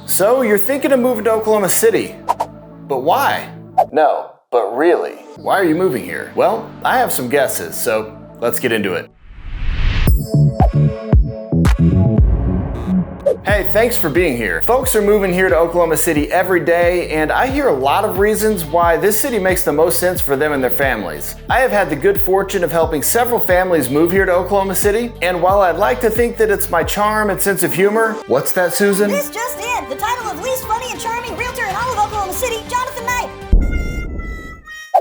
So you're thinking of moving to Oklahoma City, but why? No, but really, why are you moving here? Well, I have some guesses, so let's get into it. Hey, thanks for being here. Folks are moving here to Oklahoma City every day, and I hear a lot of reasons why this city makes the most sense for them and their families. I have had the good fortune of helping several families move here to Oklahoma City, and while I'd like to think that it's my charm and sense of humor, what's that, Susan? This just in, the title of least funny and charming realtor in all of Oklahoma City, Jonathan Knight.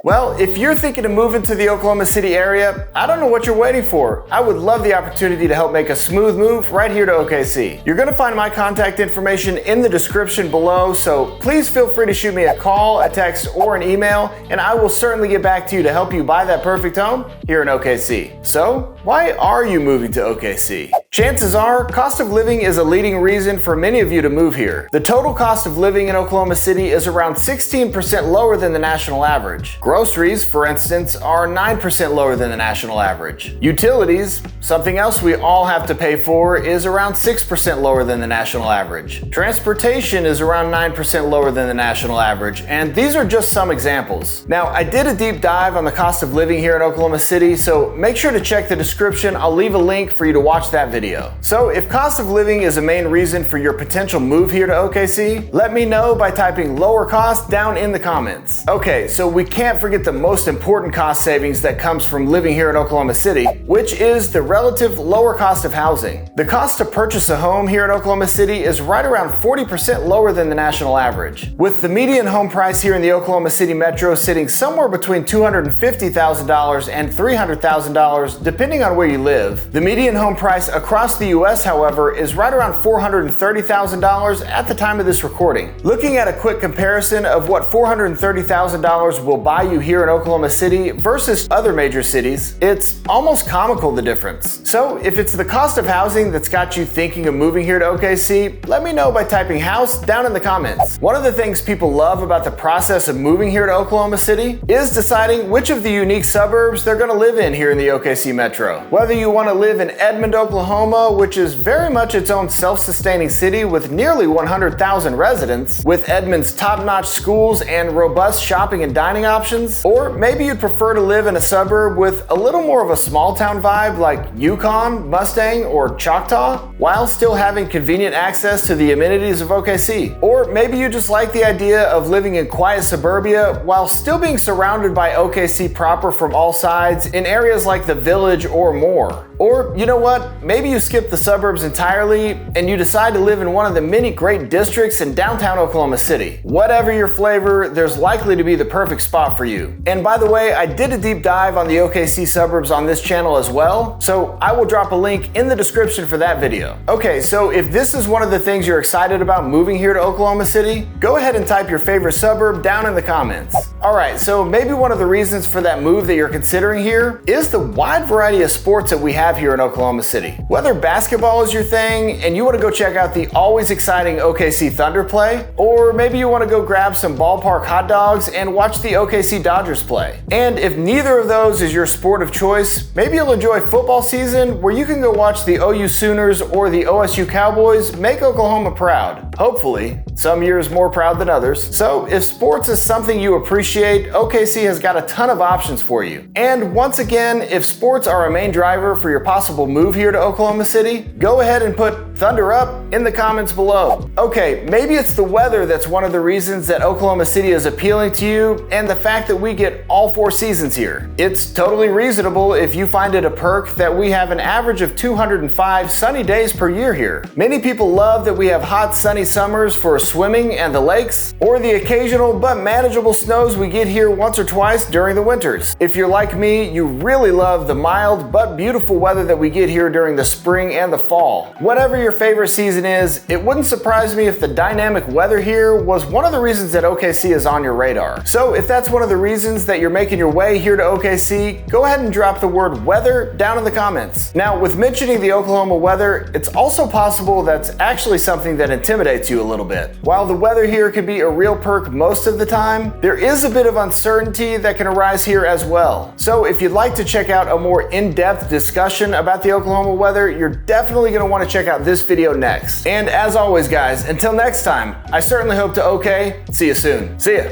Well, if you're thinking of moving to the Oklahoma City area, I don't know what you're waiting for. I would love the opportunity to help make a smooth move right here to OKC. You're going to find my contact information in the description below, so please feel free to shoot me a call, a text, or an email, and I will certainly get back to you to help you buy that perfect home here in OKC. So, why are you moving to OKC? Chances are, cost of living is a leading reason for many of you to move here. The total cost of living in Oklahoma City is around 16% lower than the national average. Groceries, for instance, are 9% lower than the national average. Utilities, something else we all have to pay for, is around 6% lower than the national average. Transportation is around 9% lower than the national average, and these are just some examples. Now, I did a deep dive on the cost of living here in Oklahoma City, so make sure to check the description. I'll leave a link for you to watch that video. So, if cost of living is a main reason for your potential move here to OKC, let me know by typing lower cost down in the comments. Okay, so we can't forget the most important cost savings that comes from living here in Oklahoma City, which is the relative lower cost of housing. The cost to purchase a home here in Oklahoma City is right around 40% lower than the national average, with the median home price here in the Oklahoma City metro sitting somewhere between $250,000 and $300,000 depending on where you live. The median home price across the US, however, is right around $430,000 at the time of this recording. Looking at a quick comparison of what $430,000 will buy you here in Oklahoma City versus other major cities, it's almost comical, the difference. So if it's the cost of housing that's got you thinking of moving here to OKC, let me know by typing house down in the comments. One of the things people love about the process of moving here to Oklahoma City is deciding which of the unique suburbs they're going to live in here in the OKC metro. Whether you want to live in Edmond, Oklahoma, which is very much its own self-sustaining city with nearly 100,000 residents, with Edmond's top-notch schools and robust shopping and dining options, or maybe you'd prefer to live in a suburb with a little more of a small-town vibe like Yukon, Mustang, or Choctaw, while still having convenient access to the amenities of OKC. Or maybe you just like the idea of living in quiet suburbia while still being surrounded by OKC proper from all sides in areas like the Village or more. Or, you know what, maybe you skip the suburbs entirely and you decide to live in one of the many great districts in downtown Oklahoma City. Whatever your flavor, there's likely to be the perfect spot for you. And by the way, I did a deep dive on the OKC suburbs on this channel as well, so I will drop a link in the description for that video. Okay, so if this is one of the things you're excited about moving here to Oklahoma City, go ahead and type your favorite suburb down in the comments. Alright, so maybe one of the reasons for that move that you're considering here is the wide variety of sports that we have here in Oklahoma City. Whether basketball is your thing and you want to go check out the always exciting OKC Thunder play, or maybe you want to go grab some ballpark hot dogs and watch the OKC Dodgers play. And if neither of those is your sport of choice, maybe you'll enjoy football season where you can go watch the OU Sooners or the OSU Cowboys make Oklahoma proud. Hopefully, some years more proud than others. So if sports is something you appreciate, OKC has got a ton of options for you. And once again, if sports are a main driver for your possible move here to Oklahoma City, go ahead and put Thunder Up in the comments below. Okay, maybe it's the weather that's one of the reasons that Oklahoma City is appealing to you, and the fact that we get all 4 seasons here. It's totally reasonable if you find it a perk that we have an average of 205 sunny days per year here. Many people love that we have hot, sunny summers for swimming and the lakes, or the occasional but manageable snows we get here once or twice during the winters. If you're like me, you really love the mild but beautiful weather that we get here during the spring and the fall. Whatever your favorite season is, it wouldn't surprise me if the dynamic weather here was one of the reasons that OKC is on your radar. So if that's one of the reasons that you're making your way here to OKC, go ahead and drop the word weather down in the comments. Now, with mentioning the Oklahoma weather, it's also possible that's actually something that intimidates you a little bit. While the weather here can be a real perk most of the time, there is a bit of uncertainty that can arise here as well. So if you'd like to check out a more in-depth discussion about the Oklahoma weather, you're definitely going to want to check out this this video next. And as always guys, until next time, I certainly hope to see you soon. See ya.